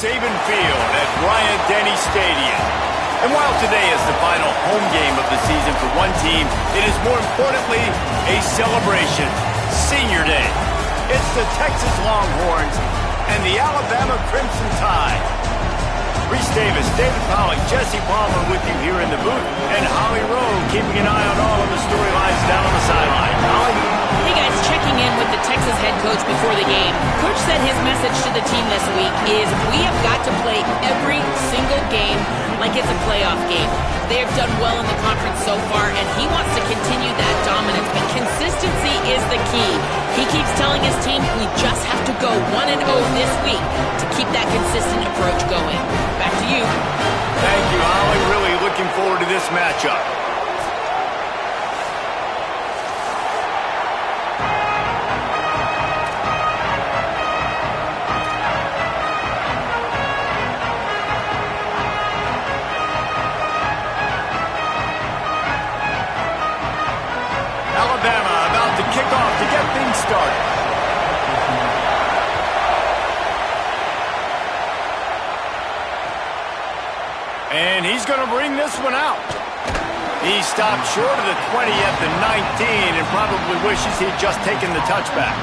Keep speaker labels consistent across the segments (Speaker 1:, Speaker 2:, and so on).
Speaker 1: Saban Field at Bryant-Denny Stadium. And while today is the final home game of the season for one team, it is more importantly a celebration. Senior Day. It's the Texas Longhorns and the Alabama Crimson Tide. Reese Davis, David Pollock, Jesse Palmer with you here in the booth, and Holly Rowe keeping an eye on all of the storylines down on the sideline. Holly?
Speaker 2: Hey guys, checking in with the Texas head coach before the game. Coach said his message to the team this week is we have got to play every single game like it's a playoff game. They have done well in the conference so far, and he wants to continue that dominance, but consistency is the key. He keeps telling his team we just have to go 1-0 this week to keep that consistent approach going. Back to you.
Speaker 1: Thank you, Holly. Really looking forward to this matchup. Alabama about to kick off to get things started. And he's going to bring this one out. He stopped short of the 20 at the 19 and probably wishes he'd just taken the touchback.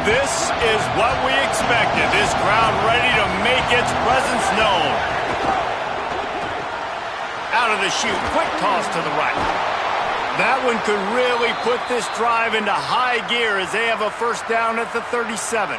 Speaker 1: This is what we expected. This crowd ready to make its presence known. Out of the chute, quick toss to the right. That one could really put this drive into high gear as they have a first down at the 37.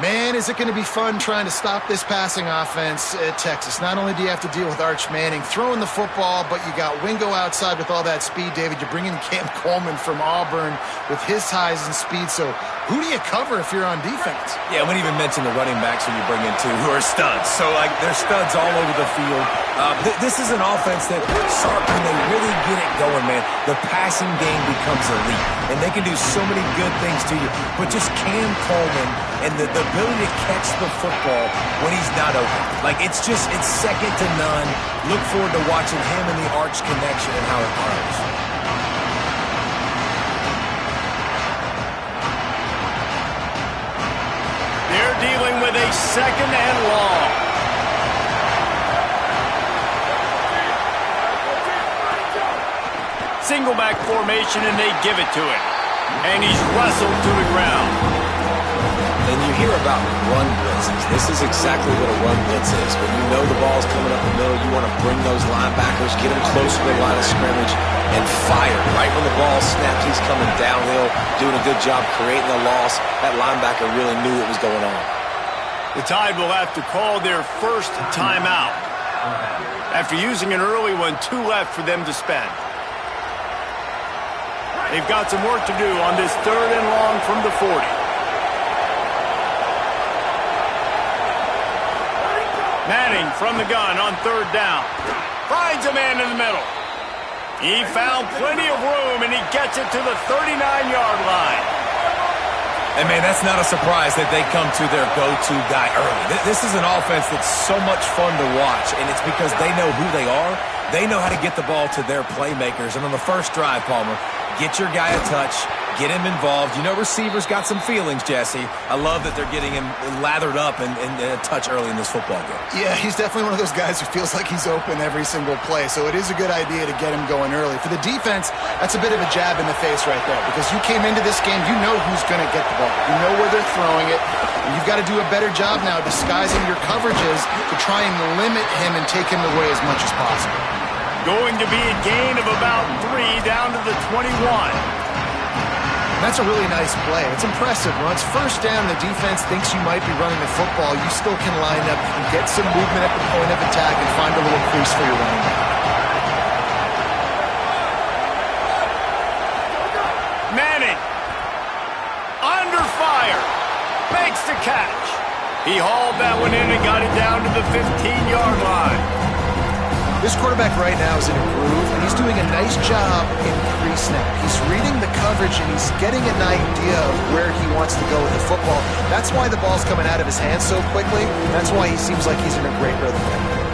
Speaker 3: Man, is it going to be fun trying to stop this passing offense at Texas. Not only do you have to deal with Arch Manning throwing the football, but you got Wingo outside with all that speed, David. You bring in Cam Coleman from Auburn with his size and speed. So who do you cover if you're on defense?
Speaker 4: Yeah, we didn't even mention the running backs when you bring in two who are studs. So, they're studs all over the field. This is an offense that, when they really get it going, man, the passing game becomes elite. And they can do so many good things to you. But just Cam Coleman and the ability to catch the football when he's not open. It's second to none. Look forward to watching him and the Arch connection and how it grows.
Speaker 1: They're dealing with a second and long. Single back formation, and they give it to him. And he's wrestled to the ground.
Speaker 4: And you hear about run blitzes. This is exactly what a run blitz is. When you know the ball's coming up the middle, you want to bring those linebackers, get them close to the line of scrimmage, and fire. Right when the ball snapped, he's coming downhill, doing a good job creating the loss. That linebacker really knew what was going on.
Speaker 1: The Tide will have to call their first timeout. After using an early one, 2 left for them to spend. They've got some work to do on this third and long from the 40. Manning from the gun on third down. Finds a man in the middle. He found plenty of room, and he gets it to the 39-yard line.
Speaker 4: And, man, that's not a surprise that they come to their go-to guy early. This is an offense that's so much fun to watch, and it's because they know who they are. They know how to get the ball to their playmakers. And on the first drive, Palmer, get your guy a touch, get him involved. You know receivers got some feelings, Jesse. I love that they're getting him lathered up and a touch early in this football game.
Speaker 3: Yeah, he's definitely one of those guys who feels like he's open every single play, so it is a good idea to get him going early. For the defense, that's a bit of a jab in the face right there, because you came into this game, you know who's going to get the ball. You know where they're throwing it, and you've got to do a better job now disguising your coverages to try and limit him and take him away as much as possible.
Speaker 1: Going to be a gain of about 3 down to the 21.
Speaker 3: That's a really nice play. It's impressive. When it's first down, the defense thinks you might be running the football. You still can line up and get some movement at the point of attack and find a little crease for your running back.
Speaker 1: Manning, under fire, makes the catch. He hauled that one in and got it down to the 15-yard line.
Speaker 3: This quarterback right now is in a groove, and he's doing a nice job in pre-snap. He's reading the coverage, and he's getting an idea of where he wants to go with the football. That's why the ball's coming out of his hands so quickly. That's why he seems like he's in a great rhythm there.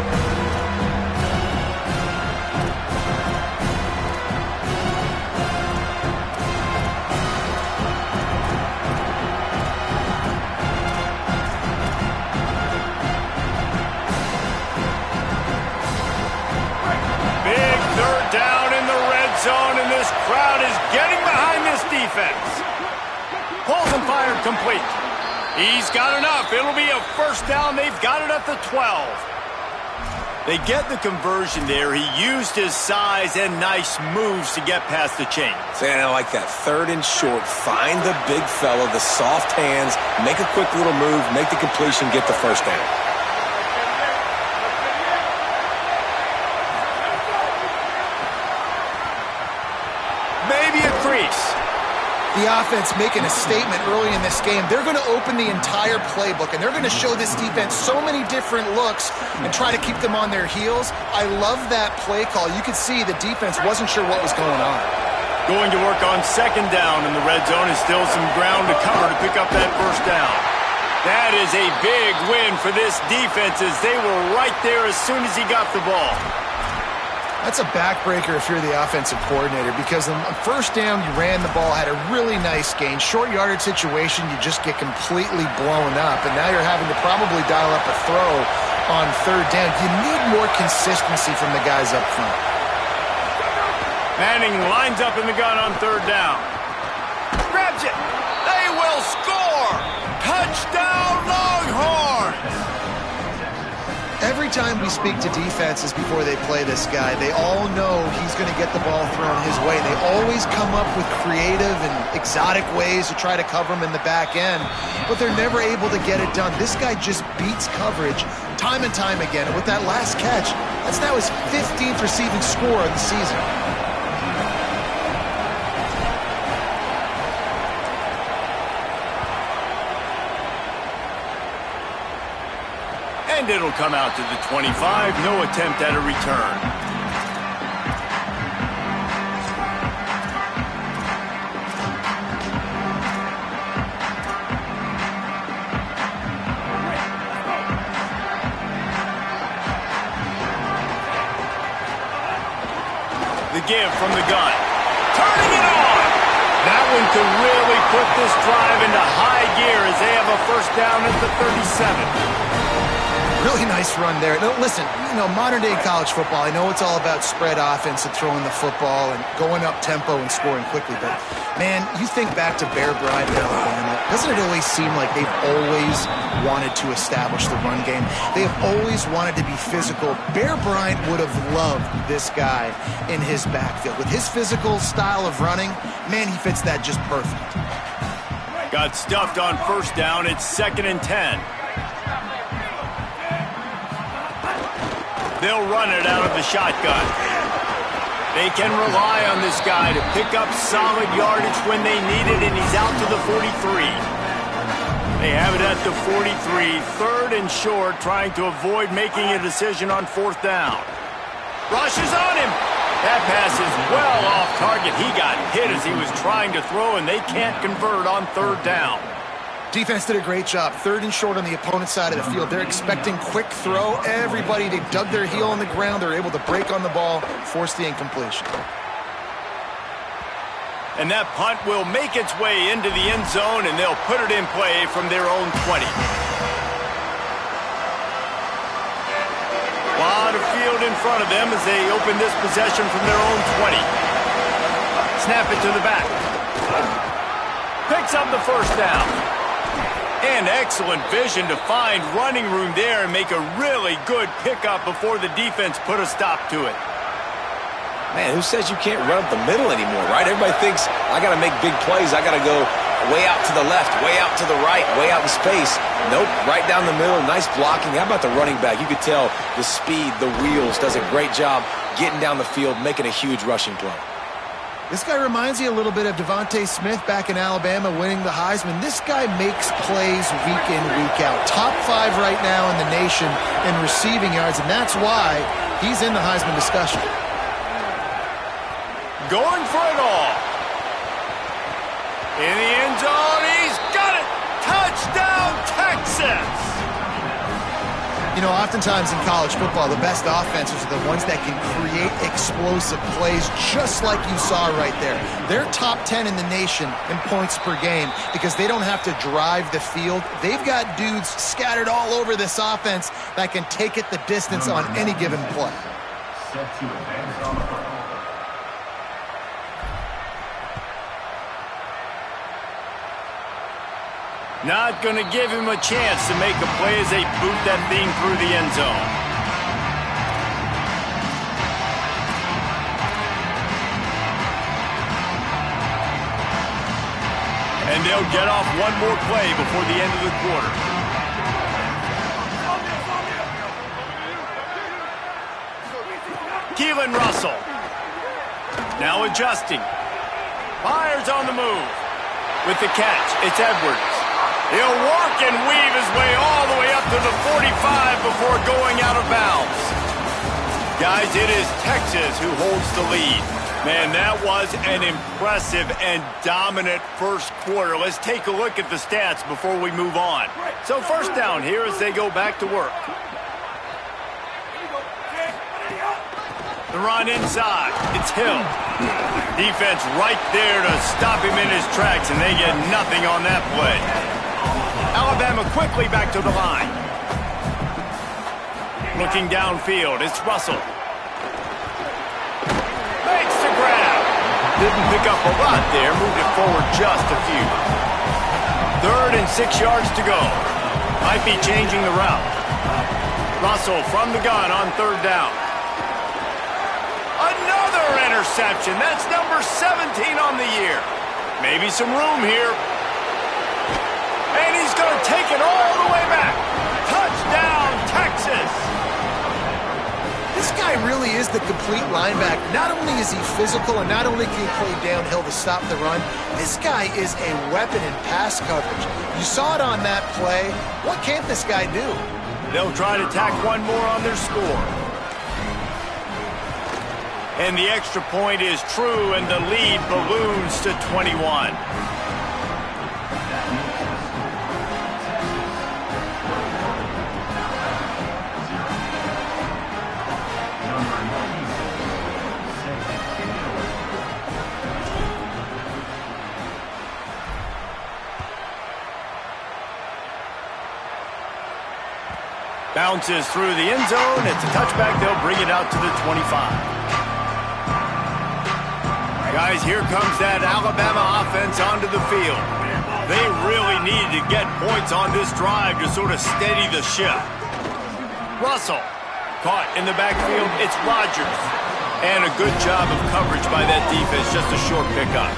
Speaker 1: Zone, and this crowd is getting behind this defense. Pulls and fired complete. He's got enough. It'll be a first down. They've got it at the 12. They get the conversion there. He used his size and nice moves to get past the chains.
Speaker 4: Man, I like that. 3rd and short. Find the big fella, the soft hands, make a quick little move, make the completion, get the first down.
Speaker 3: The offense making a statement early in this game. They're going to open the entire playbook, and they're going to show this defense so many different looks and try to keep them on their heels. I love that play call. You could see the defense wasn't sure what was going on.
Speaker 1: Going to work on 2nd down in the red zone is still some ground to cover to pick up that first down. That is a big win for this defense as they were right there as soon as he got the ball.
Speaker 3: That's a backbreaker if you're the offensive coordinator, because on first down, you ran the ball, had a really nice gain. Short yardage situation, you just get completely blown up, and now you're having to probably dial up a throw on 3rd down. You need more consistency from the guys up front.
Speaker 1: Manning lines up in the gun on 3rd down. Grabs it. They will score. Touchdown, Longhorns.
Speaker 3: Every time we speak to defenses before they play this guy, they all know he's going to get the ball thrown his way. They always come up with creative and exotic ways to try to cover him in the back end, but they're never able to get it done. This guy just beats coverage time and time again. And with that last catch, that's now his 15th receiving score of the season.
Speaker 1: And it'll come out to the 25. No attempt at a return. The give from the gun. Turning it on! That one could really put this drive into high gear as they have a first down at the 37.
Speaker 3: Really nice run there. No, listen, modern-day college football, I know it's all about spread offense and throwing the football and going up tempo and scoring quickly, but, man, you think back to Bear Bryant in Alabama, doesn't it always seem like they've always wanted to establish the run game? They have always wanted to be physical. Bear Bryant would have loved this guy in his backfield. With his physical style of running, man, he fits that just perfect.
Speaker 1: Got stuffed on first down. It's 2nd and 10. They'll run it out of the shotgun. They can rely on this guy to pick up solid yardage when they need it, and he's out to the 43. They have it at the 43, 3rd and short, trying to avoid making a decision on 4th down. Rushes on him. That pass is well off target. He got hit as he was trying to throw, and they can't convert on 3rd down.
Speaker 3: Defense did a great job. 3rd and short on the opponent's side of the field. They're expecting quick throw. Everybody, they dug their heel on the ground. They're able to break on the ball, force the incompletion.
Speaker 1: And that punt will make its way into the end zone, and they'll put it in play from their own 20. A lot of field in front of them as they open this possession from their own 20. Snap it to the back. Picks up the first down. And excellent vision to find running room there and make a really good pickup before the defense put a stop to it.
Speaker 4: Man, who says you can't run up the middle anymore, right? Everybody thinks, I got to make big plays. I got to go way out to the left, way out to the right, way out in space. Nope, right down the middle, nice blocking. How about the running back? You could tell the speed, the wheels, does a great job getting down the field, making a huge rushing play.
Speaker 3: This guy reminds you a little bit of Devontae Smith back in Alabama winning the Heisman. This guy makes plays week in, week out. Top 5 right now in the nation in receiving yards, and that's why he's in the Heisman discussion.
Speaker 1: Going for it all.
Speaker 3: You know, oftentimes in college football, the best offenses are the ones that can create explosive plays, just like you saw right there. They're top 10 in the nation in points per game because they don't have to drive the field. They've got dudes scattered all over this offense that can take it the distance on any given play.
Speaker 5: Set to advance on the front.
Speaker 1: Not going to give him a chance to make a play as they boot that thing through the end zone. And they'll get off one more play before the end of the quarter. Keelan Russell. Now adjusting. Fires on the move. With the catch, it's Edwards. He'll work and weave his way all the way up to the 45 before going out of bounds. Guys, it is Texas who holds the lead. Man, that was an impressive and dominant first quarter. Let's take a look at the stats before we move on. So first down here as they go back to work. The run inside. It's Hill. Defense right there to stop him in his tracks, and they get nothing on that play. Alabama quickly back to the line. Looking downfield, it's Russell. Makes the grab. Didn't pick up a lot there, moved it forward just a few. 3rd and 6 yards to go. Might be changing the route. Russell from the gun on 3rd down. Another interception. That's number 17 on the year. Maybe some room here. And he's going to take it all the way back. Touchdown, Texas.
Speaker 3: This guy really is the complete linebacker. Not only is he physical and not only can he play downhill to stop the run, this guy is a weapon in pass coverage. You saw it on that play. What can't this guy do?
Speaker 1: They'll try to tack one more on their score. And the extra point is true, and the lead balloons to 21. Bounces through the end zone. It's a touchback. They'll bring it out to the 25. Guys, here comes that Alabama offense onto the field. They really need to get points on this drive to sort of steady the ship. Russell caught in the backfield. It's Rodgers. And a good job of coverage by that defense. Just a short pickup.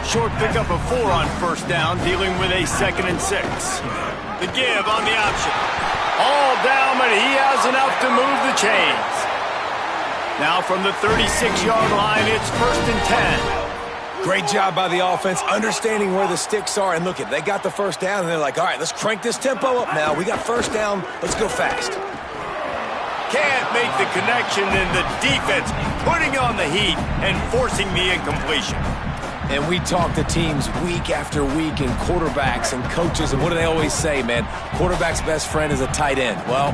Speaker 1: Short pickup of 4 on first down, dealing with a 2nd and 6. The give on the option. All down, but he has enough to move the chains. Now from the 36-yard line, it's 1st and 10.
Speaker 4: Great job by the offense, understanding where the sticks are. And look, they got the first down, and they're like, all right, let's crank this tempo up now. We got first down. Let's go fast.
Speaker 1: Can't make the connection, and the defense putting on the heat and forcing the incompletion.
Speaker 4: And we talk to teams week after week and quarterbacks and coaches, and what do they always say, man? Quarterback's best friend is a tight end. Well,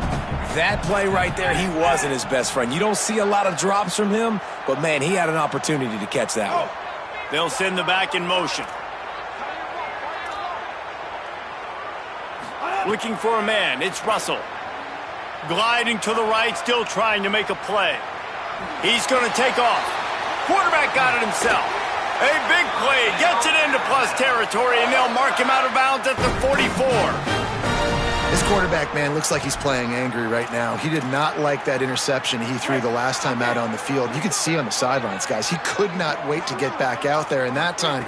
Speaker 4: that play right there, he wasn't his best friend. You don't see a lot of drops from him, but, man, he had an opportunity to catch that one.
Speaker 1: They'll send the back in motion. Looking for a man. It's Russell. Gliding to the right, still trying to make a play. He's going to take off. Quarterback got it himself. A big play, gets it into plus territory, and they'll mark him out of bounds at the 44.
Speaker 3: This quarterback, man, looks like he's playing angry right now. He did not like that interception he threw the last time out on the field. You could see on the sidelines, guys, he could not wait to get back out there. And that time,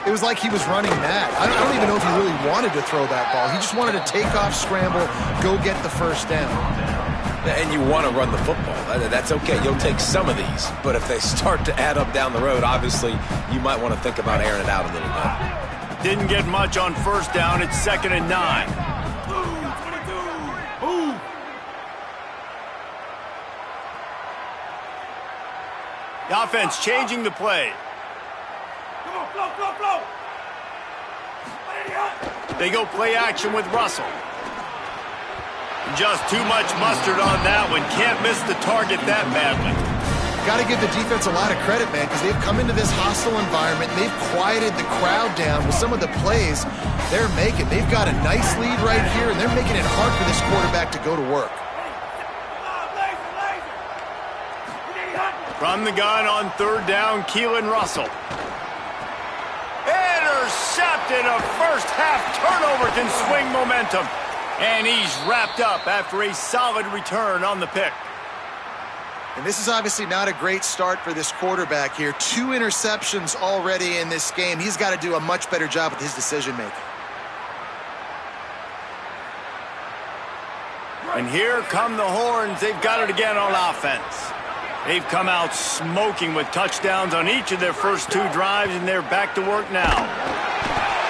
Speaker 3: it was like he was running mad. I don't even know if he really wanted to throw that ball. He just wanted to take off, scramble, go get the first down.
Speaker 4: And you want to run the football. That's okay. You'll take some of these. But if they start to add up down the road, obviously, you might want to think about airing it out a little bit.
Speaker 1: Didn't get much on first down. It's 2nd and 9. The offense changing the play. They go play action with Russell. Just too much mustard on that one. Can't miss the target that badly.
Speaker 3: Got to give the defense a lot of credit, man, because they've come into this hostile environment. They've quieted the crowd down with some of the plays they're making. They've got a nice lead right here, and they're making it hard for this quarterback to go to work.
Speaker 1: From the gun on third down, Keelan Russell. Intercepted. A first-half turnover can swing momentum. And he's wrapped up after a solid return on the pick.
Speaker 3: And this is obviously not a great start for this quarterback here. 2 interceptions already in this game. He's got to do a much better job with his decision-making.
Speaker 1: And here come the horns. They've got it again on offense. They've come out smoking with touchdowns on each of their first 2 drives, and they're back to work now.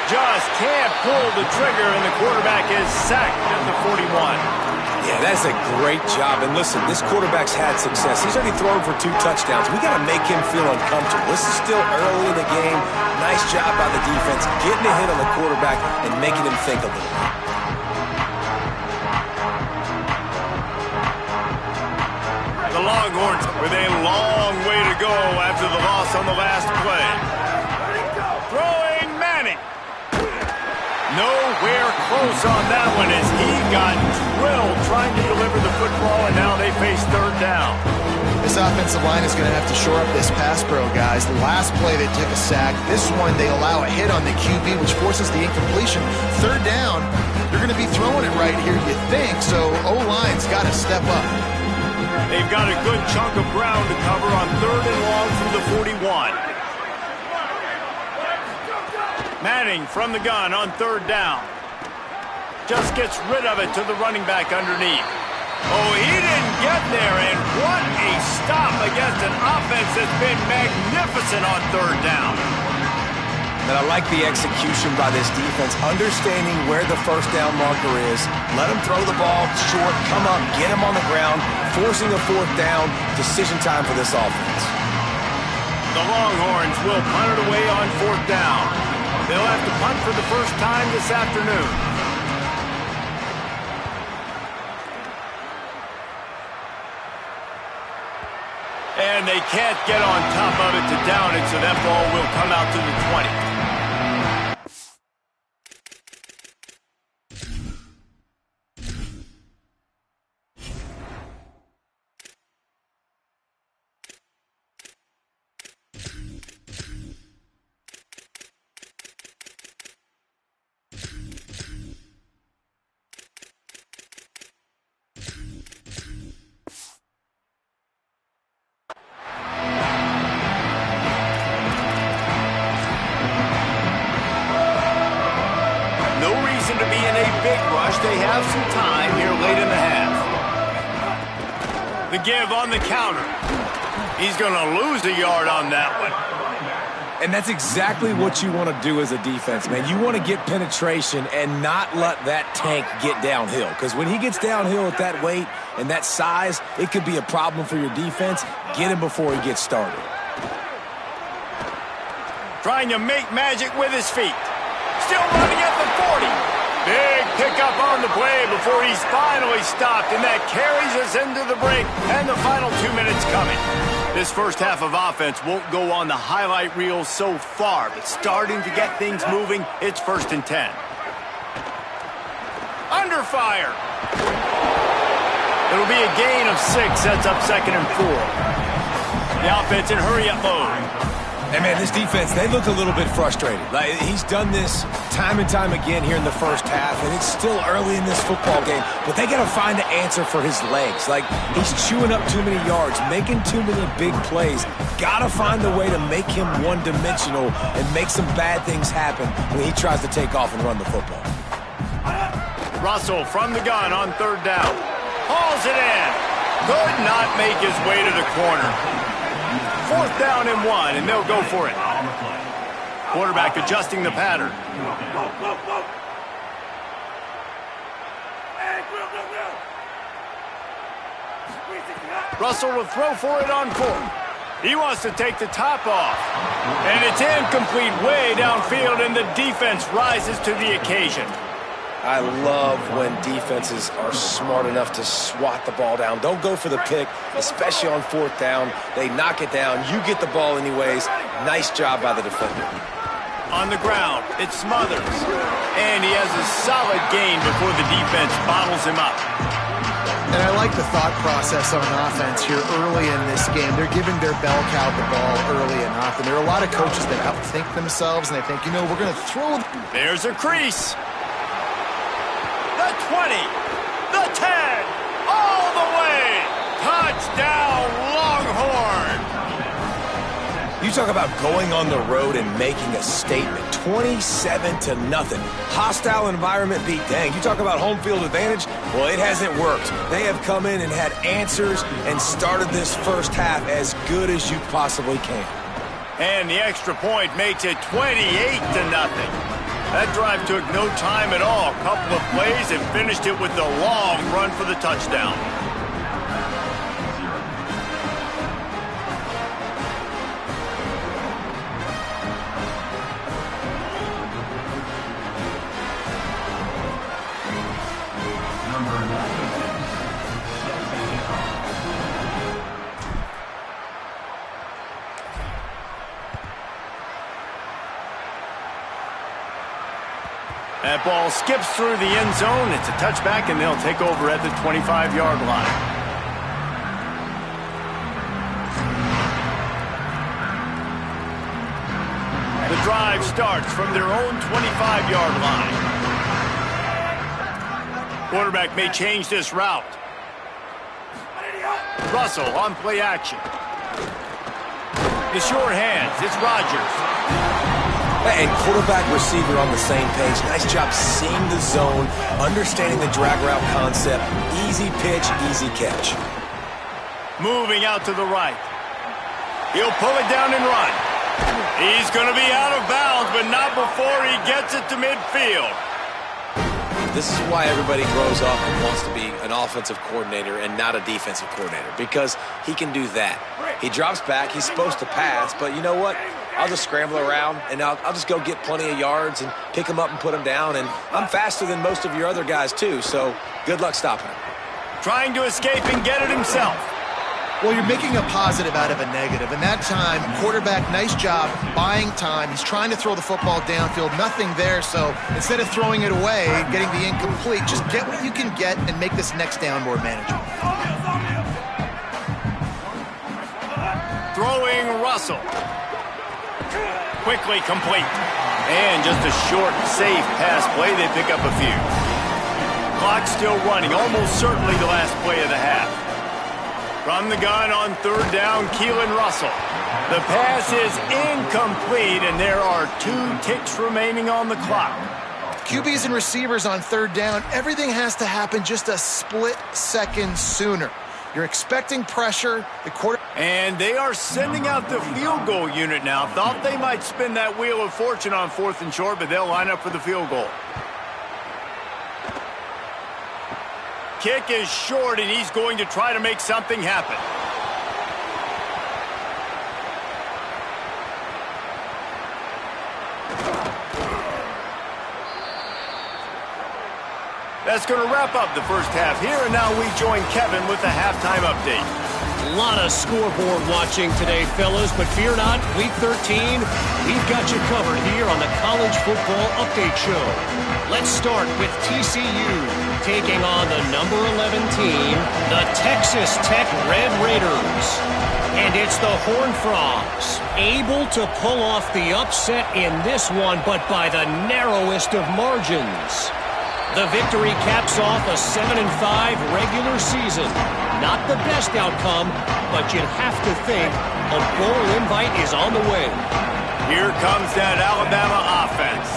Speaker 1: Just can't pull the trigger, and the quarterback is sacked at the 41.
Speaker 4: Yeah, that's a great job. And listen, this quarterback's had success. He's already thrown for 2 touchdowns. We got to make him feel uncomfortable. This is still early in the game. Nice job by the defense, getting a hit on the quarterback and making him think a little bit.
Speaker 1: The Longhorns with a long way to go after the loss on the last play. Throwing Manning. Nowhere close on that one as he got drilled trying to deliver the football, and now they face third down.
Speaker 3: This offensive line is going to have to shore up this pass pro, guys. The last play they took a sack. This one they allow a hit on the QB, which forces the incompletion. Third down, you're going to be throwing it right here, you think, so O-line's got to step up.
Speaker 1: They've got a good chunk of ground to cover on third and long from the 41. Manning from the gun on third down. Just gets rid of it to the running back underneath. Oh, he didn't get there, and what a stop against an offense that's been magnificent on third down.
Speaker 4: And I like the execution by this defense, understanding where the first down marker is. Let him throw the ball short, come up, get him on the ground, forcing a fourth down. Decision time for this offense.
Speaker 1: The Longhorns will punt it away on fourth down. They'll have to punt for the first time this afternoon. And they can't get on top of it to down it, so that ball will come out to the 20. To be in a big rush. They have some time here late in the half. The give on the counter. He's going to lose a yard on that one.
Speaker 4: And that's exactly what you want to do as a defense, man. You want to get penetration and not let that tank get downhill. Because when he gets downhill at that weight and that size, it could be a problem for your defense. Get him before he gets started.
Speaker 1: Trying to make magic with his feet. Still running at the 40. Big pickup on the play before he's finally stopped, and that carries us into the break and the final 2 minutes coming. This first half of offense won't go on the highlight reel so far, but starting to get things moving, it's 1st and 10. Under fire. It'll be a gain of 6, sets up 2nd and 4. The offense in hurry-up mode.
Speaker 4: And, man, this defense, they look a little bit frustrated. Like, he's done this time and time again here in the first half, and it's still early in this football game, but they got to find an answer for his legs. Like, he's chewing up too many yards, making too many big plays. Got to find a way to make him one-dimensional and make some bad things happen when he tries to take off and run the football.
Speaker 1: Russell from the gun on third down. Hauls it in. Could not make his way to the corner. 4th down and 1, and they'll go for it. Quarterback adjusting the pattern. Russell will throw for it on 4th. He wants to take the top off. And it's incomplete way downfield, and the defense rises to the occasion.
Speaker 4: I love when defenses are smart enough to swat the ball down. Don't go for the pick, especially on 4th down. They knock it down. You get the ball anyways. Nice job by the defender.
Speaker 1: On the ground, it's Smothers. And he has a solid gain before the defense bottles him up.
Speaker 3: And I like the thought process on offense here early in this game. They're giving their bell cow the ball early and often. There are a lot of coaches that outthink themselves, and they think, you know, we're going to throw.
Speaker 1: There's a crease. The 20, the 10, all the way. Touchdown, Longhorn.
Speaker 4: You talk about going on the road and making a statement. 27-0. Hostile environment beat dang. You talk about home field advantage. Well, it hasn't worked. They have come in and had answers and started this first half as good as you possibly can.
Speaker 1: And the extra point makes it 28-0. That drive took no time at all. A couple of plays and finished it with the long run for the touchdown. That ball skips through the end zone. It's a touchback, and they'll take over at the 25-yard line. The drive starts from their own 25-yard line. Quarterback may change this route. Russell on play action. The short hands. It's Rodgers.
Speaker 4: And quarterback receiver on the same page. Nice job seeing the zone, understanding the drag route concept. Easy pitch, easy catch.
Speaker 1: Moving out to the right. He'll pull it down and run. He's going to be out of bounds, but not before he gets it to midfield.
Speaker 4: This is why everybody grows up and wants to be an offensive coordinator and not a defensive coordinator, because he can do that. He drops back. He's supposed to pass, but you know what? I'll just scramble around, and I'll just go get plenty of yards and pick them up and put them down. And I'm faster than most of your other guys, too, so good luck stopping him.
Speaker 1: Trying to escape and get it himself.
Speaker 3: Well, you're making a positive out of a negative. And that time, quarterback, nice job, buying time. He's trying to throw the football downfield. Nothing there, so instead of throwing it away, getting the incomplete, just get what you can get and make this next down more manageable.
Speaker 1: Throwing Russell. Quickly complete. And just a short, safe pass play. They pick up a few. Clock still running. Almost certainly the last play of the half. From the gun on 3rd down, Keelan Russell. The pass is incomplete, and there are 2 ticks remaining on the clock.
Speaker 3: QBs and receivers on 3rd down, everything has to happen just a split second sooner. You're expecting pressure.
Speaker 1: And they are sending out the field goal unit now. Thought they might spin that wheel of fortune on 4th and short, but they'll line up for the field goal. Kick is short, and he's going to try to make something happen. That's going to wrap up the first half here, and now we join Kevin with the halftime update.
Speaker 6: A lot of scoreboard watching today, fellas, but fear not, Week 13, we've got you covered here on the College Football Update Show. Let's start with TCU taking on the number 11 team, the Texas Tech Red Raiders. And it's the Horned Frogs, able to pull off the upset in this one, but by the narrowest of margins. The victory caps off a 7-5 regular season. Not the best outcome, but you'd have to think a bowl invite is on the way.
Speaker 1: Here comes that Alabama offense.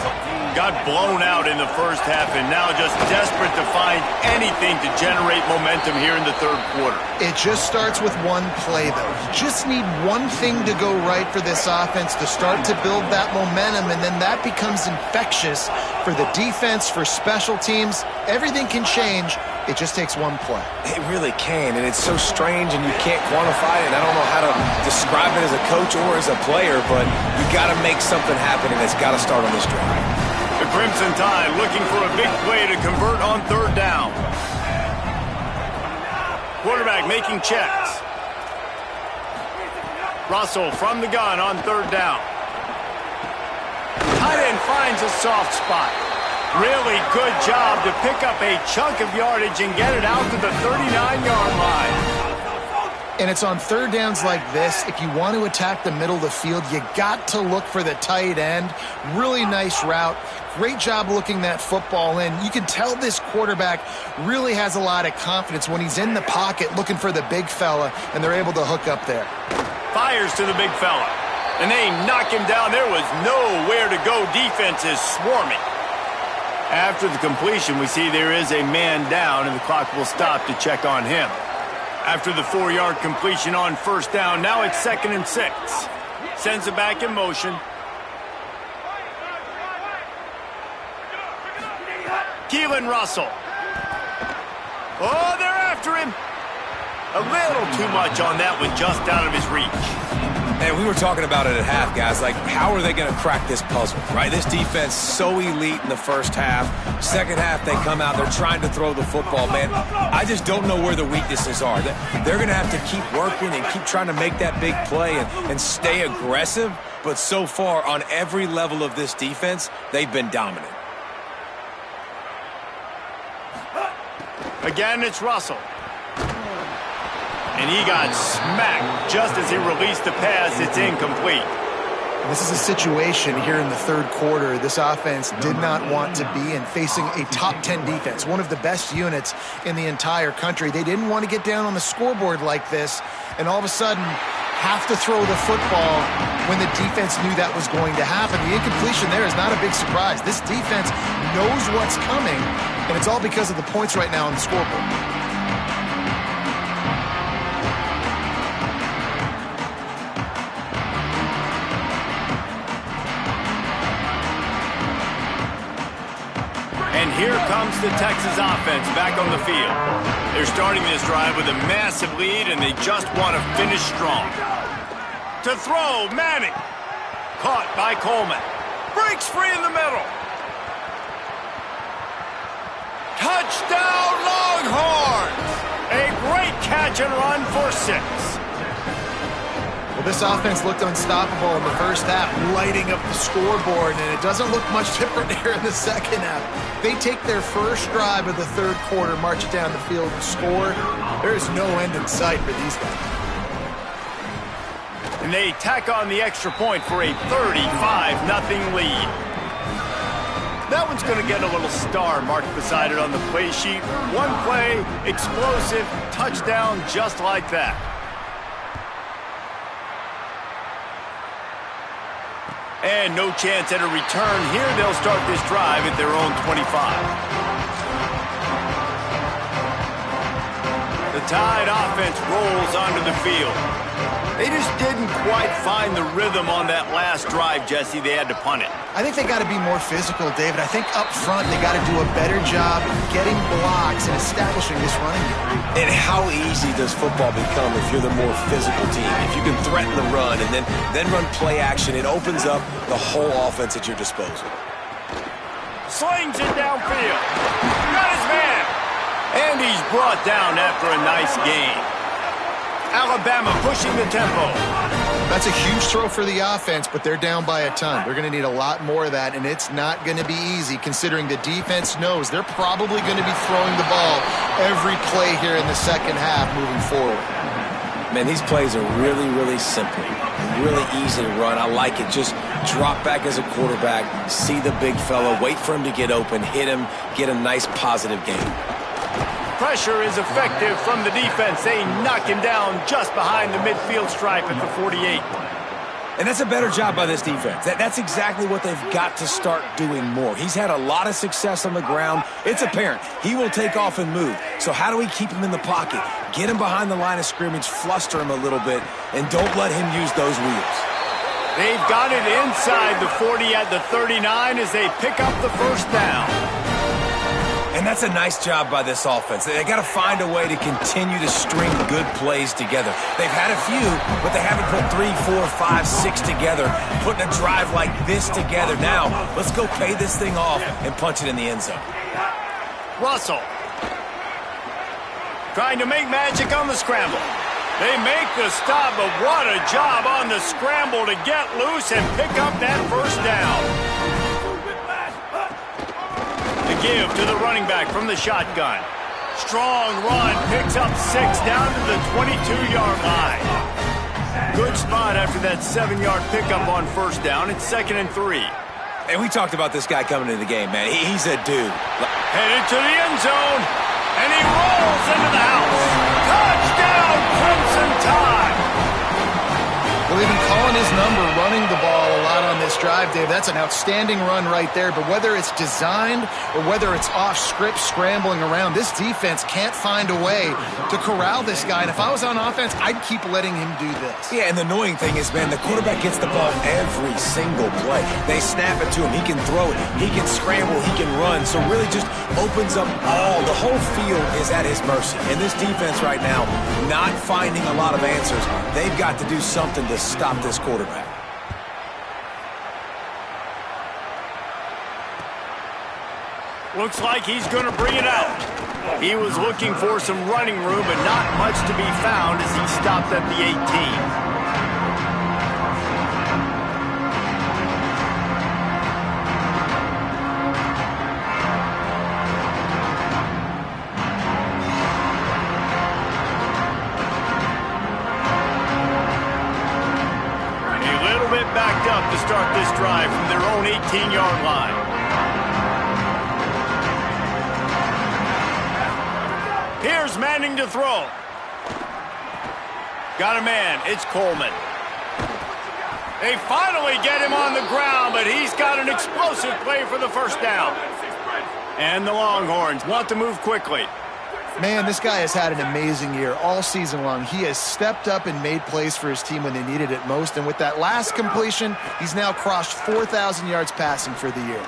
Speaker 1: Got blown out in the first half and now just desperate to find anything to generate momentum here in the 3rd quarter.
Speaker 3: It just starts with one play, though. You just need one thing to go right for this offense to start to build that momentum, and then that becomes infectious for the defense, for special teams. Everything can change. It just takes one play.
Speaker 4: It really can, and it's so strange, and you can't quantify it. I don't know how to describe it as a coach or as a player, but you got to make something happen, and it's got to start on this drive.
Speaker 1: The Crimson Tide looking for a big play to convert on third down. Quarterback making checks. Russell from the gun on third down. Tight end finds a soft spot. Really good job to pick up a chunk of yardage and get it out to the 39-yard line.
Speaker 3: And it's on third downs like this, if you want to attack the middle of the field, you got to look for the tight end. Really nice route. Great job looking that football in. You can tell this quarterback really has a lot of confidence when he's in the pocket looking for the big fella, and they're able to hook up there.
Speaker 1: Fires to the big fella. And they knock him down. There was nowhere to go. Defense is swarming. After the completion, we see there is a man down, and the clock will stop to check on him. After the 4-yard completion on first down, now it's 2nd and 6. Sends it back in motion. Keelan Russell. Oh, they're after him. A little too much on that one, just out of his reach.
Speaker 4: And we were talking about it at half, guys. Like, how are they going to crack this puzzle, right? This defense so elite in the first half. Second half, they come out. They're trying to throw the football, man. I just don't know where the weaknesses are. They're going to have to keep working and keep trying to make that big play and stay aggressive. But so far, on every level of this defense, they've been dominant.
Speaker 1: Again, it's Russell. And he got smacked just as he released the pass. It's incomplete.
Speaker 3: This is a situation here in the third quarter this offense did not want to be in, facing a top 10 defense, one of the best units in the entire country. They didn't want to get down on the scoreboard like this and all of a sudden have to throw the football when the defense knew that was going to happen. The incompletion there is not a big surprise. This defense knows what's coming, and it's all because of the points right now on the scoreboard.
Speaker 1: And here comes the Texas offense back on the field. They're starting this drive with a massive lead, and they just want to finish strong. To throw, Manning. Caught by Coleman. Breaks free in the middle. Touchdown, Longhorns! A great catch and run for 6.
Speaker 3: Well, this offense looked unstoppable in the first half, lighting up the scoreboard, and it doesn't look much different here in the second half. They take their first drive of the third quarter, march it down the field, and score. There is no end in sight for these guys.
Speaker 1: And they tack on the extra point for a 35-0 lead. That one's going to get a little star marked beside it on the play sheet. One play, explosive, touchdown just like that. And no chance at a return here. They'll start this drive at their own 25. The Tide offense rolls onto the field. They just didn't quite find the rhythm on that last drive, Jesse. They had to punt it.
Speaker 3: I think they got to be more physical, David. I think up front they got to do a better job getting blocks and establishing this running game.
Speaker 4: And how easy does football become if you're the more physical team? If you can threaten the run and then run play action, it opens up the whole offense at your disposal.
Speaker 1: Slings it downfield. Got his man. And he's brought down after a nice gain. Alabama pushing the tempo.
Speaker 3: That's a huge throw for the offense, but they're down by a ton. They're going to need a lot more of that, and it's not going to be easy considering the defense knows they're probably going to be throwing the ball every play here in the second half moving forward.
Speaker 4: Man, these plays are really, really simple. Really easy to run. I like it. Just drop back as a quarterback, see the big fella, wait for him to get open, hit him, get a nice positive gain.
Speaker 1: Pressure is effective from the defense. They knock him down just behind the midfield stripe at the 48.
Speaker 4: And that's a better job by this defense. That's exactly what they've got to start doing more. He's had a lot of success on the ground. It's apparent. He will take off and move. So how do we keep him in the pocket? Get him behind the line of scrimmage, fluster him a little bit, and don't let him use those wheels.
Speaker 1: They've got it inside the 40 at the 39 as they pick up the first down.
Speaker 4: And that's a nice job by this offense. They got to find a way to continue to string good plays together. They've had a few, but they haven't put 3, 4, 5, 6 together, putting a drive like this together. Now, let's go pay this thing off and punch it in the end zone.
Speaker 1: Russell trying to make magic on the scramble. They make the stop, but what a job on the scramble to get loose and pick up that first down. The give to the running back from the shotgun. Strong run, picks up 6 down to the 22-yard line. Good spot after that 7-yard pickup on first down. It's 2nd and 3.
Speaker 4: And we talked about this guy coming into the game, man. He's a dude.
Speaker 1: Headed to the end zone, and he rolls into the house. Touchdown, Crimson Tide!
Speaker 3: Well, they've been calling his number, running the ball a lot on this drive, Dave. That's an outstanding run right there. But whether it's designed or whether it's off script, scrambling around, this defense can't find a way to corral this guy. And if I was on offense, I'd keep letting him do this.
Speaker 4: Yeah, and the annoying thing is, man, the quarterback gets the ball every single play. They snap it to him. He can throw it. He can scramble. He can run. So really just opens up the whole field is at his mercy. And this defense right now, not finding a lot of answers. They've got to do something to stop this quarterback.
Speaker 1: Looks like he's going to bring it out. He was looking for some running room, but not much to be found as he stopped at the 18. Backed up to start this drive from their own 18-yard line. Here's Manning to throw. Got a man. It's Coleman. They finally get him on the ground, but he's got an explosive play for the first down. And the Longhorns want to move quickly.
Speaker 3: Man, this guy has had an amazing year all season long. He has stepped up and made plays for his team when they needed it most. And with that last completion, he's now crossed 4,000 yards passing for the year.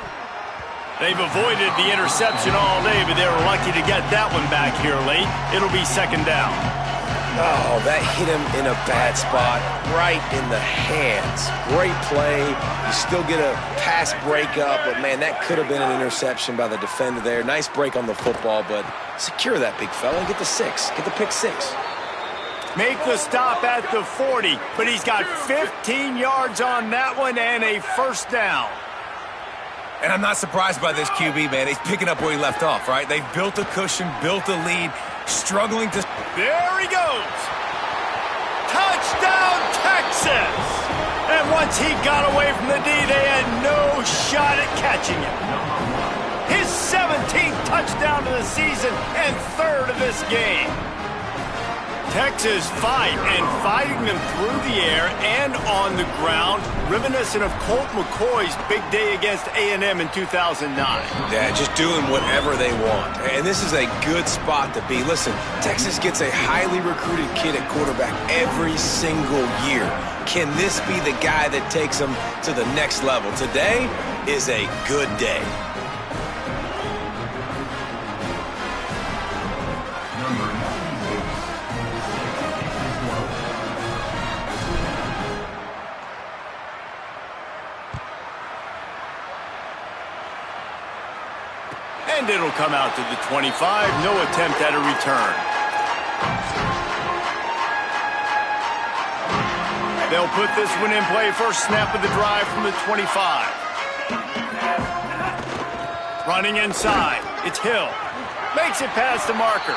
Speaker 1: They've avoided the interception all day, but they were lucky to get that one back here late. It'll be 2nd down.
Speaker 4: Oh, that hit him in a bad spot, right in the hands. Great play. You still get a pass breakup, but, man, that could have been an interception by the defender there. Nice break on the football, but secure that big fella and get the 6. Get the pick 6.
Speaker 1: Make the stop at the 40, but he's got 15 yards on that one and a first down.
Speaker 4: And I'm not surprised by this QB, man. He's picking up where he left off, right? They've built a cushion, built a lead, struggling to...
Speaker 1: There he goes. Touchdown, Texas. And once he got away from the D, they had no shot at catching him. His 17th touchdown of the season and 3rd of this game. Texas fighting them through the air and on the ground, reminiscent of Colt McCoy's big day against A&M in 2009.
Speaker 4: Yeah, just doing whatever they want. And this is a good spot to be. Listen, Texas gets a highly recruited kid at quarterback every single year. Can this be the guy that takes them to the next level? Today is a good day.
Speaker 1: And it'll come out to the 25. No attempt at a return. They'll put this one in play. First snap of the drive from the 25. Running inside. It's Hill. Makes it past the marker.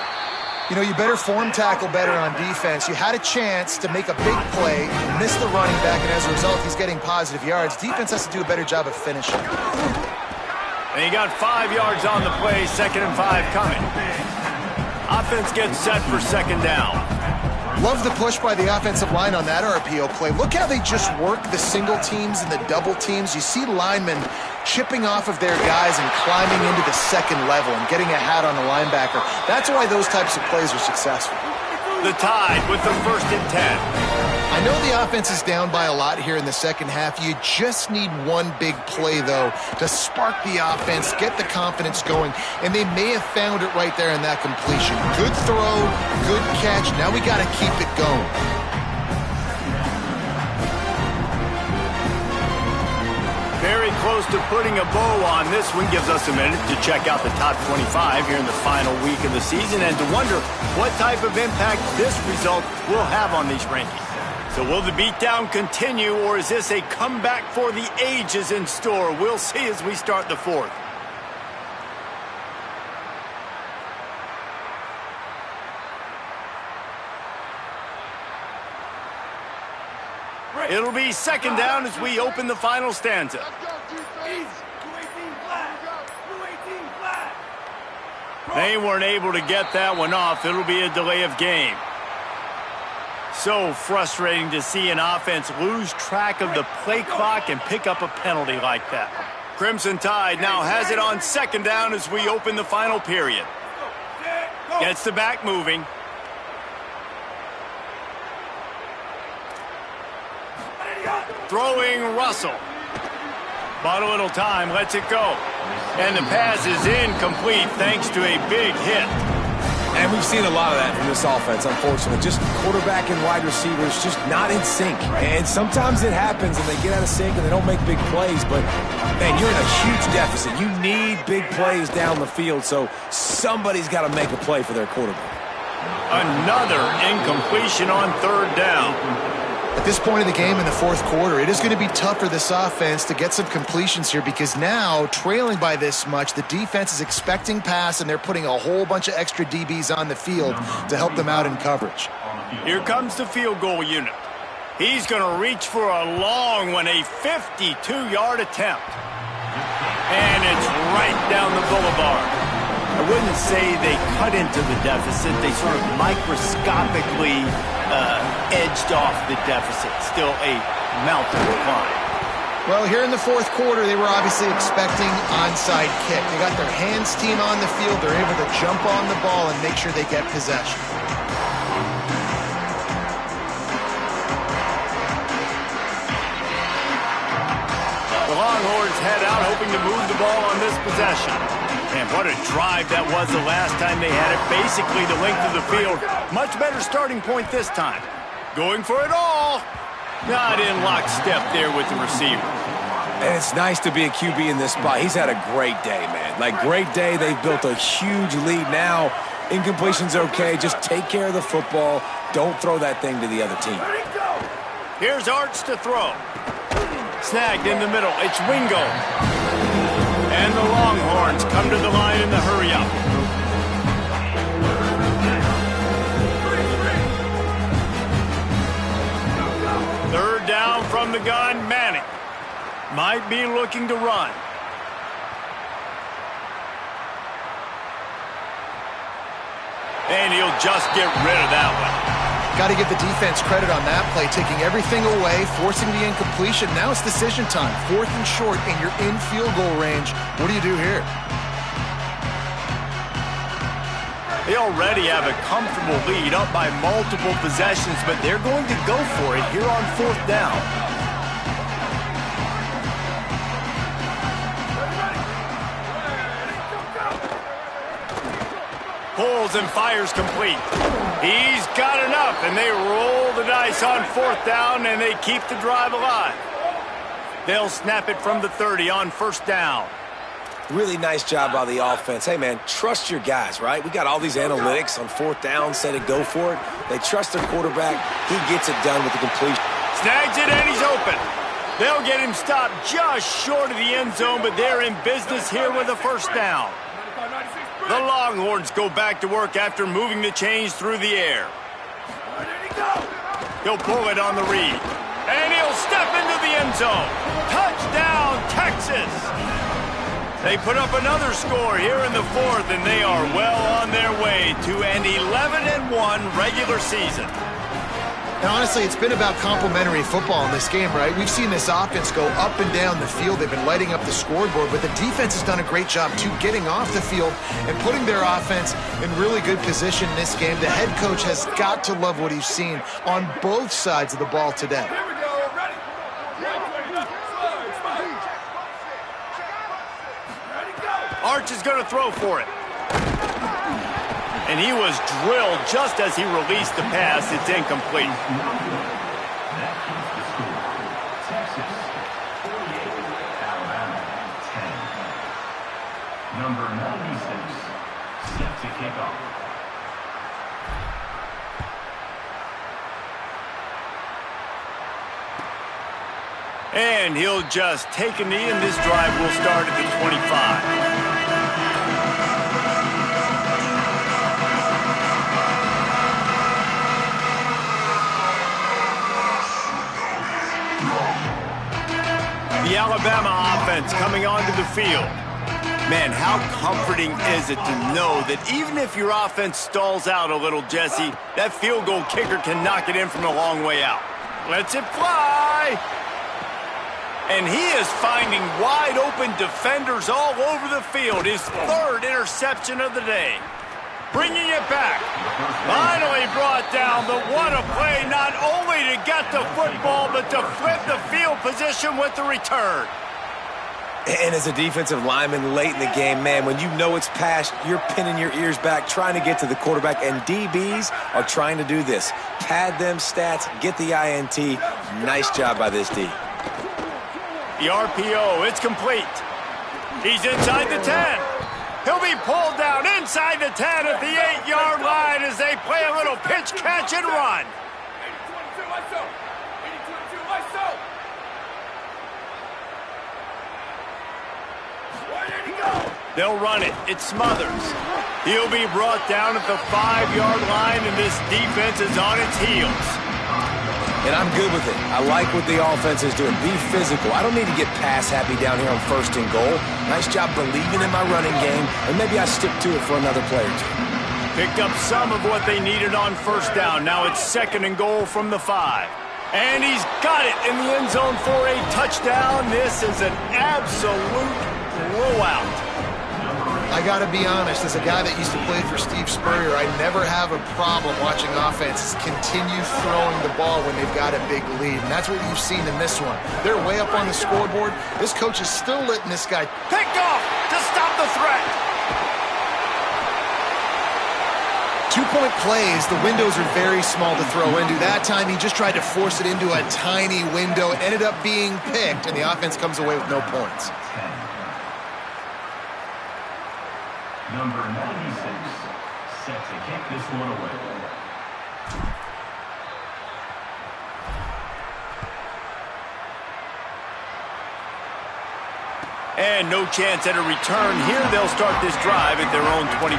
Speaker 3: You know, you better form tackle better on defense. You had a chance to make a big play, missed the running back, and as a result, he's getting positive yards. Defense has to do a better job of finishing.
Speaker 1: And he got 5 yards on the play, 2nd and 5 coming. Offense gets set for 2nd down.
Speaker 3: Love the push by the offensive line on that RPO play. Look how they just work the single teams and the double teams. You see linemen chipping off of their guys and climbing into the second level and getting a hat on the linebacker. That's why those types of plays are successful.
Speaker 1: The Tide with the 1st and 10.
Speaker 3: I know the offense is down by a lot here in the second half. You just need one big play, though, to spark the offense, get the confidence going, and they may have found it right there in that completion. Good throw, good catch. Now we got to keep it going.
Speaker 1: Very close to putting a bow on this one. Gives us a minute to check out the top 25 here in the final week of the season and to wonder what type of impact this result will have on these rankings. So will the beatdown continue, or is this a comeback for the ages in store? We'll see as we start the fourth. It'll be second down as we open the final stanza. They weren't able to get that one off. It'll be a delay of game. So frustrating to see an offense lose track of the play clock and pick up a penalty like that. Crimson Tide now has it on second down as we open the final period. Gets the back moving. Throwing Russell. Bought a little time, lets it go. And the pass is incomplete thanks to a big hit.
Speaker 4: And we've seen a lot of that from this offense, unfortunately. Just quarterback and wide receivers just not in sync. And sometimes it happens and they get out of sync and they don't make big plays. But, man, you're in a huge deficit. You need big plays down the field, so somebody's got to make a play for their quarterback.
Speaker 1: Another incompletion on third down.
Speaker 3: At this point of the game in the fourth quarter, it is going to be tough for this offense to get some completions here because now, trailing by this much, the defense is expecting pass and they're putting a whole bunch of extra DBs on the field to help them out in coverage.
Speaker 1: Here comes the field goal unit. He's going to reach for a long one, a 52-yard attempt. And it's right down the boulevard. I wouldn't say they cut into the deficit. They sort of microscopically edged off the deficit. Still a mountain to climb.
Speaker 3: Well, here in the fourth quarter, they were obviously expecting onside kick. They got their hands team on the field. They're able to jump on the ball and make sure they get possession.
Speaker 1: The Longhorns head out, hoping to move the ball on this possession. And what a drive that was the last time they had it. Basically the length of the field. Much better starting point this time. Going for it all. Not in lockstep there with the receiver.
Speaker 4: And it's nice to be a QB in this spot. He's had a great day, man. Like, great day. They've built a huge lead now. Incompletion's okay. Just take care of the football. Don't throw that thing to the other team.
Speaker 1: Here's Arch to throw. Snagged in the middle. It's Wingo. And the Longhorns come to the line in the hurry-up. Third down from the gun, Manning. Might be looking to run. And he'll just get rid of that one.
Speaker 3: Got to give the defense credit on that play, taking everything away, forcing the incompletion. Now it's decision time. Fourth and short, and you're in field goal range. What do you do here?
Speaker 1: They already have a comfortable lead, up by multiple possessions, but they're going to go for it here on fourth down. Pulls and fires complete. He's got enough, and they roll the dice on fourth down, and they keep the drive alive. They'll snap it from the 30 on first down.
Speaker 4: Really nice job by the offense. Hey, man, trust your guys, right? We got all these analytics on fourth down, said it, go for it. They trust their quarterback. He gets it done with the completion.
Speaker 1: Snags it, and he's open. They'll get him stopped just short of the end zone, but they're in business here with a first down. The Longhorns go back to work after moving the chains through the air. He'll pull it on the read. And he'll step into the end zone. Touchdown, Texas! They put up another score here in the fourth, and they are well on their way to an 11-1 regular season.
Speaker 3: And honestly, it's been about complementary football in this game, right? We've seen this offense go up and down the field. They've been lighting up the scoreboard, but the defense has done a great job, too, getting off the field and putting their offense in really good position in this game. The head coach has got to love what he's seen on both sides of the ball today.
Speaker 1: Arch is going to throw for it. And he was drilled just as he released the pass. It's incomplete.
Speaker 5: That keeps the score. Texas 48, Alabama 10. Number 96, set to kick off.
Speaker 1: And he'll just take a knee, and this drive will start at the 25. The Alabama offense coming onto the field. Man, how comforting is it to know that even if your offense stalls out a little, Jesse, that field goal kicker can knock it in from a long way out. Lets it fly. And he is finding wide open defenders all over the field. His third interception of the day. Bringing it back. Finally brought down, but what a play, not only to get the football, but to flip the field position with the return.
Speaker 4: And as a defensive lineman late in the game, man, when you know it's past, you're pinning your ears back, trying to get to the quarterback, and DBs are trying to do this. Pad them stats, get the INT. Nice job by this D.
Speaker 1: The RPO, it's complete. He's inside the 10. He'll be pulled down inside the 10 at the 8-yard line as they play a little pitch, catch, and run. They'll run it. It's Smothers. He'll be brought down at the 5-yard line, and this defense is on its heels.
Speaker 4: And I'm good with it. I like what the offense is doing. Be physical. I don't need to get pass happy down here on 1st and goal. Nice job believing in my running game, and maybe I stick to it for another play or two.
Speaker 1: Picked up some of what they needed on 1st down. Now it's 2nd and goal from the 5. And he's got it in the end zone for a touchdown. This is an absolute blowout.
Speaker 3: I got to be honest, as a guy that used to play for Steve Spurrier, I never have a problem watching offenses continue throwing the ball when they've got a big lead. And that's what you've seen in this one. They're way up on the scoreboard. This coach is still letting this guy
Speaker 1: picked off to stop the threat.
Speaker 3: 2-point plays, the windows are very small to throw into. That time he just tried to force it into a tiny window. It ended up being picked, and the offense comes away with no points.
Speaker 5: Number 96, set to kick this one away.
Speaker 1: And no chance at a return here. They'll start this drive at their own 25.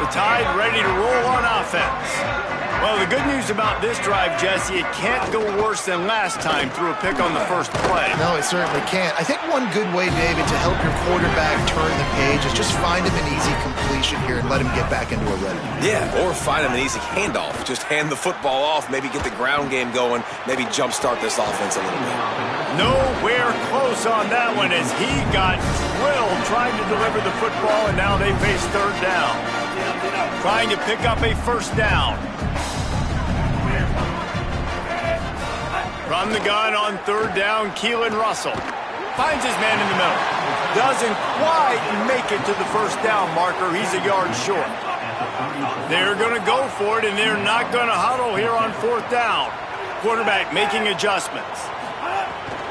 Speaker 1: The Tide ready to roll on offense. Well, the good news about this drive, Jesse, it can't go worse than last time through a pick on the first play.
Speaker 3: No, it certainly can't. I think one good way, David, to help your quarterback turn the page is just find him an easy completion here and let him get back into a rhythm.
Speaker 4: Yeah, or find him an easy handoff. Just hand the football off, maybe get the ground game going, maybe jumpstart this offense a little bit.
Speaker 1: Nowhere close on that one as he got drilled trying to deliver the football, and now they face 3rd down. Trying to pick up a 1st down. From the gun on 3rd down, Keelan Russell finds his man in the middle. Doesn't quite make it to the 1st down marker. He's a yard short. They're going to go for it, and they're not going to huddle here on 4th down. Quarterback making adjustments.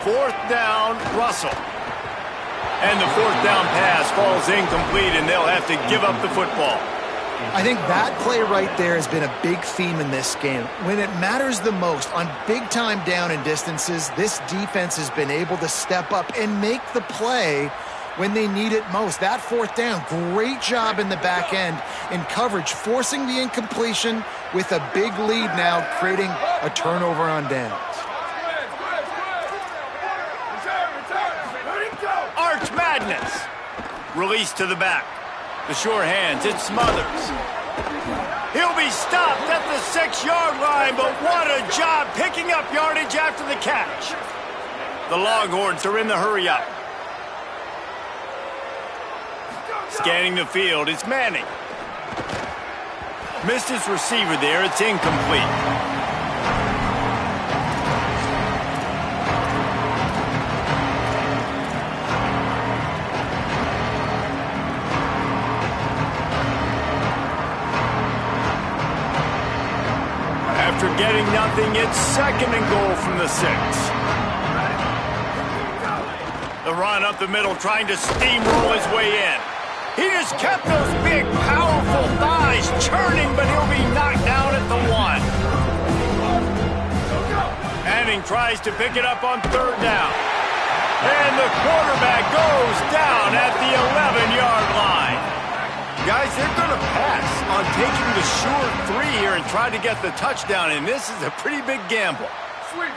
Speaker 1: 4th down, Russell. And the 4th down pass falls incomplete, and they'll have to give up the football.
Speaker 3: I think that play right there has been a big theme in this game. When it matters the most, on big-time down and distances, this defense has been able to step up and make the play when they need it most. That 4th down, great job in the back end in coverage, forcing the incompletion with a big lead now, creating a turnover on downs.
Speaker 1: Arch Madness. Release to the back. The sure hands, it's Smothers. He'll be stopped at the 6-yard line, but what a job picking up yardage after the catch. The Longhorns are in the hurry-up. Scanning the field, it's Manning. Missed his receiver there, it's incomplete. After getting nothing, it's 2nd and goal from the 6. The run up the middle, trying to steamroll his way in. He just kept those big, powerful thighs churning, but he'll be knocked down at the 1. Manning tries to pick it up on 3rd down. And the quarterback goes down at the 11-yard line. Guys, they're going to pass on taking the sure 3 here and try to get the touchdown, and this is a pretty big gamble.
Speaker 7: Sweet.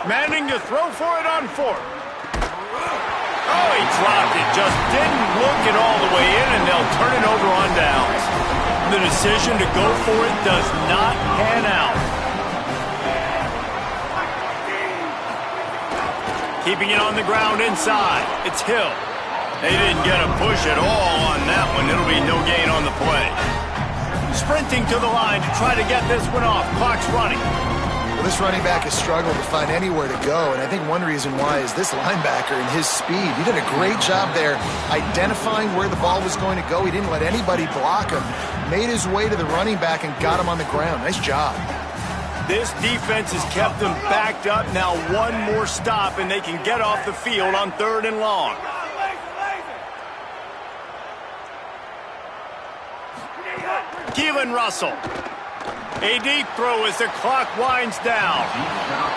Speaker 1: Manning to throw for it on 4th. Oh, he dropped it. Just didn't look it all the way in, and they'll turn it over on downs. The decision to go for it does not pan out. Keeping it on the ground inside. It's Hill. They didn't get a push at all on that one. It'll be no gain on the play. Sprinting to the line to try to get this one off. Clock's running.
Speaker 3: Well, this running back has struggled to find anywhere to go, and I think one reason why is this linebacker and his speed. He did a great job there identifying where the ball was going to go. He didn't let anybody block him. Made his way to the running back and got him on the ground. Nice job.
Speaker 1: This defense has kept them backed up. Now one more stop, and they can get off the field on 3rd and long. Keelan Russell. A deep throw as the clock winds down.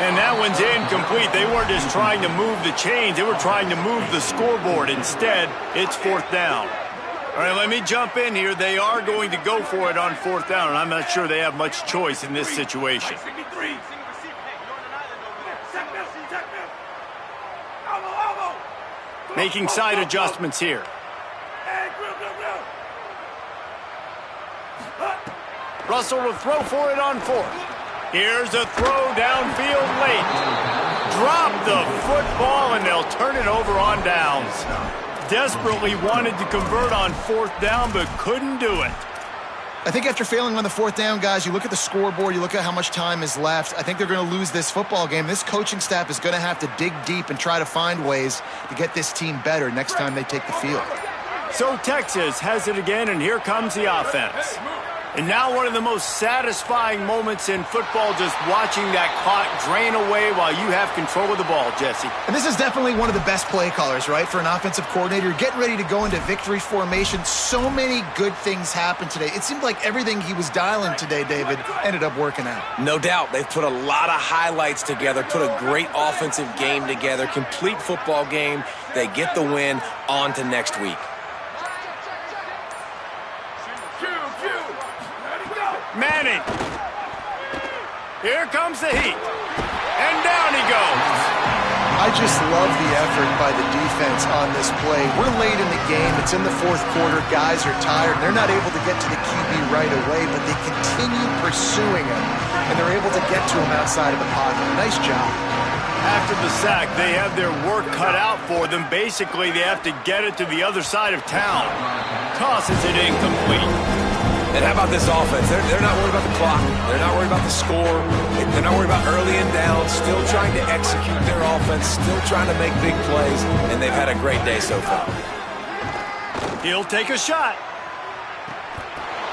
Speaker 1: And that one's incomplete. They weren't just trying to move the chains. They were trying to move the scoreboard. Instead, it's 4th down. All right, let me jump in here. They are going to go for it on 4th down, and I'm not sure they have much choice in this situation. Making side adjustments here. Russell will throw for it on 4th. Here's a throw downfield late. Drop the football, and they'll turn it over on downs. Desperately wanted to convert on 4th down, but couldn't do it.
Speaker 3: I think after failing on the 4th down, guys, you look at the scoreboard, you look at how much time is left. I think they're going to lose this football game. This coaching staff is going to have to dig deep and try to find ways to get this team better next time they take the field.
Speaker 1: So Texas has it again, and here comes the offense. And now one of the most satisfying moments in football, just watching that clock drain away while you have control of the ball, Jesse.
Speaker 3: And this is definitely one of the best play callers, right, for an offensive coordinator. Getting ready to go into victory formation. So many good things happened today. It seemed like everything he was dialing today, David, ended up working out.
Speaker 4: No doubt. They've put a lot of highlights together, put a great offensive game together, complete football game. They get the win. On to next week.
Speaker 1: Manning. Here comes the heat. And down he goes.
Speaker 3: I just love the effort by the defense on this play. We're late in the game. It's in the 4th quarter. Guys are tired. They're not able to get to the QB right away, but they continue pursuing him, and they're able to get to him outside of the pocket. Nice job.
Speaker 1: After the sack, they have their work cut out for them. Basically, they have to get it to the other side of town. Tosses it incomplete.
Speaker 4: And how about this offense? They're not worried about the clock. They're not worried about the score. They're not worried about early and down. Still trying to execute their offense. Still trying to make big plays. And they've had a great day so far.
Speaker 1: He'll take a shot.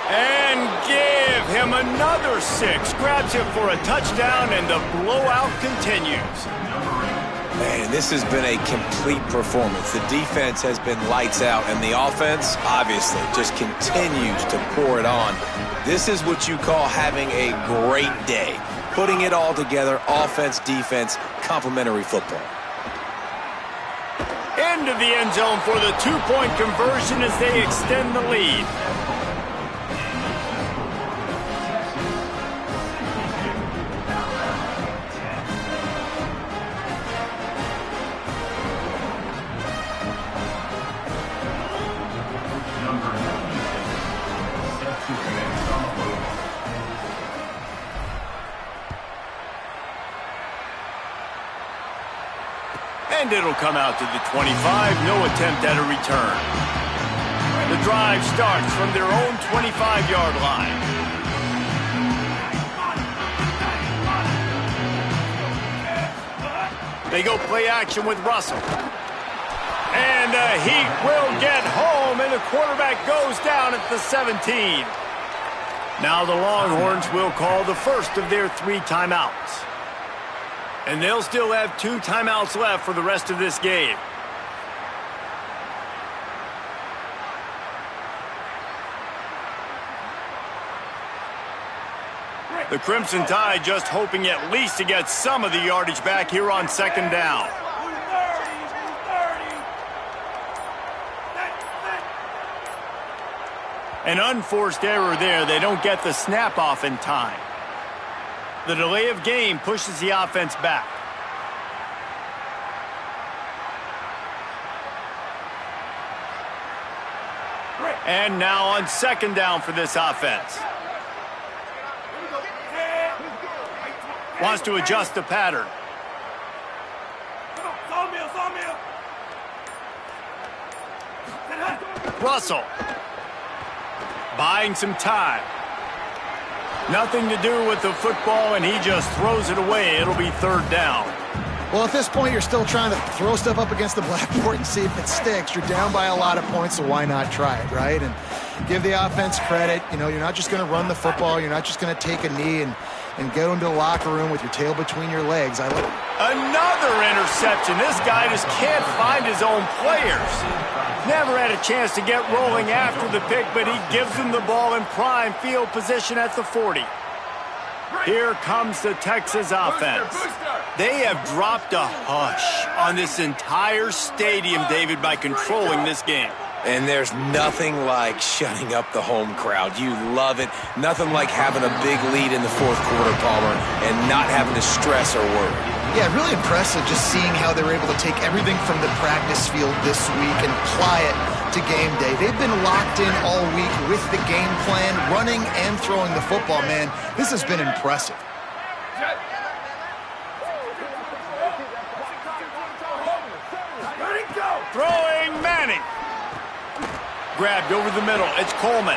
Speaker 1: And give him another 6. Grabs him for a touchdown, and the blowout continues.
Speaker 4: Man, this has been a complete performance. The defense has been lights out, and the offense, obviously, just continues to pour it on. This is what you call having a great day. Putting it all together, offense, defense, complementary football.
Speaker 1: Into the end zone for the 2-point conversion as they extend the lead. And it'll come out to the 25. No attempt at a return. The drive starts from their own 25-yard line. They go play action with Russell. And he will get home, and the quarterback goes down at the 17. Now the Longhorns will call the first of their 3 timeouts. And they'll still have 2 timeouts left for the rest of this game. The Crimson Tide just hoping at least to get some of the yardage back here on 2nd down. An unforced error there. They don't get the snap off in time. The delay of game pushes the offense back. And now on 2nd down for this offense. Wants to adjust the pattern. Russell. Buying some time. Nothing to do with the football, and he just throws it away. It'll be 3rd down.
Speaker 3: Well, at this point, you're still trying to throw stuff up against the blackboard and see if it sticks. You're down by a lot of points, so why not try it, right? And give the offense credit. You know, you're not just going to run the football. You're not just going to take a knee and go into the locker room with your tail between your legs.
Speaker 1: Another interception. This guy just can't find his own players. Never had a chance to get rolling after the pick, but he gives them the ball in prime field position at the 40. Here comes the Texas offense. They have dropped a hush on this entire stadium, David, by controlling this game.
Speaker 4: And there's nothing like shutting up the home crowd. You love it. Nothing like having a big lead in the 4th quarter, Palmer, and not having to stress or worry.
Speaker 3: Yeah, really impressive just seeing how they were able to take everything from the practice field this week and apply it to game day. They've been locked in all week with the game plan, running and throwing the football, man. This has been impressive.
Speaker 1: Throwing Manning. Grabbed over the middle. It's Coleman.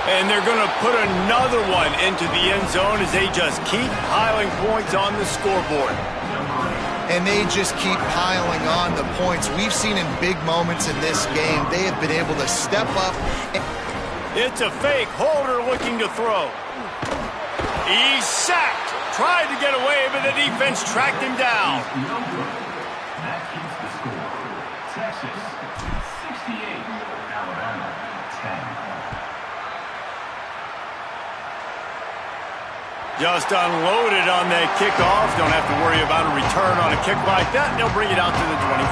Speaker 1: And they're going to put another one into the end zone as they just keep piling points on the scoreboard.
Speaker 3: And they just keep piling on the points. We've seen in big moments in this game, they have been able to step up.
Speaker 1: It's a fake. Holder looking to throw. He's sacked. Tried to get away, but the defense tracked him down.
Speaker 5: That keeps the score. Texas 68, Alabama 10.
Speaker 1: Just unloaded on that kickoff. Don't have to worry about a return on a kick like that. They'll bring it out to the 25.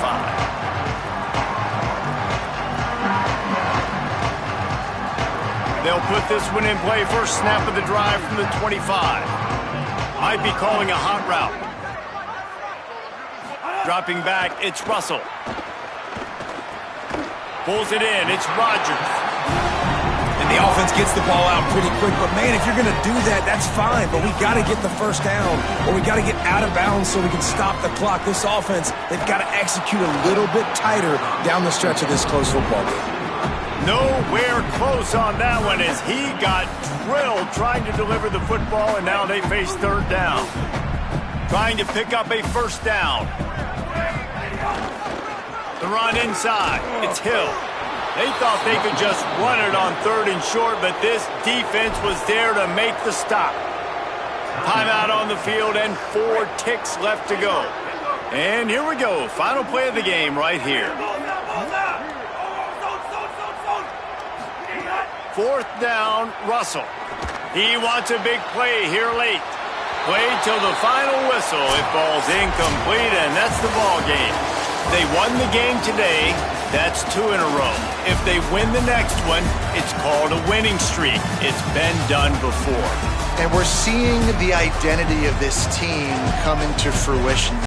Speaker 1: They'll put this one in play. First snap of the drive from the 25. Might be calling a hot route. Dropping back, it's Russell. Pulls it in, it's Rodgers.
Speaker 4: And the offense gets the ball out pretty quick. But, man, if you're going to do that, that's fine. But we got to get the first down, or we got to get out of bounds so we can stop the clock. This offense, they've got to execute a little bit tighter down the stretch of this close football game.
Speaker 1: Nowhere close on that one as he got drilled trying to deliver the football, and now they face 3rd down. Trying to pick up a first down. The run inside. It's Hill. They thought they could just run it on 3rd and short, but this defense was there to make the stop. Timeout on the field and 4 ticks left to go. And here we go. Final play of the game right here. 4th down, Russell. He wants a big play here late. Played till the final whistle. It falls incomplete, and that's the ball game. They won the game today. That's 2 in a row. If they win the next one, it's called a winning streak. It's been done before.
Speaker 3: And we're seeing the identity of this team come into fruition.